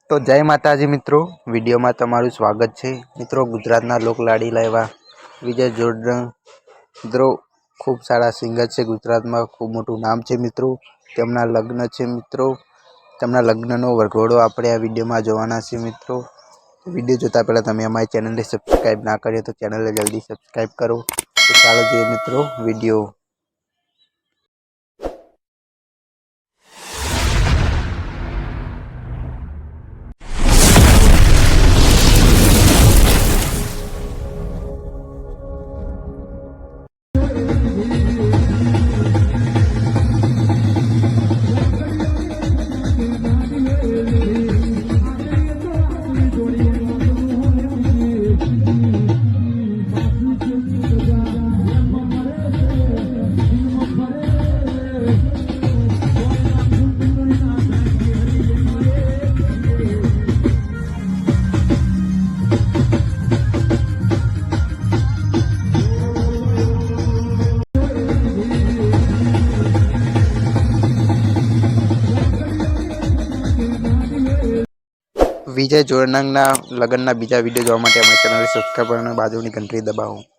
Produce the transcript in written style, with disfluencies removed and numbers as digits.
તો જય માતાજી મિત્રો, વિડીયોમાં તમારું સ્વાગત છે। મિત્રો, ગુજરાતના લોકલાડીલા એવા વિજય જોડણ મિત્રો ખૂબ સારા સિંગર છે। ગુજરાતમાં ખૂબ મોટું નામ છે મિત્રો। તેમના લગ્ન છે મિત્રો। તેમના લગ્નનો વરઘોડો આપણે આ વિડીયોમાં જોવાના છે મિત્રો। વિડીયો જોતા પહેલાં તમે અમારી ચેનલને સબસ્ક્રાઈબ ના કરીએ તો ચેનલને જલ્દી સબસ્ક્રાઈબ કરો। તો ચાલો જોઈએ મિત્રો વિડીયો। વિજય જોડણના લગ્નના બીજા વિડીયો જોવા માટે અમારી ચેનલને સબસ્ક્રાઈબ અને બાજુની ઘંટડી દબાવો।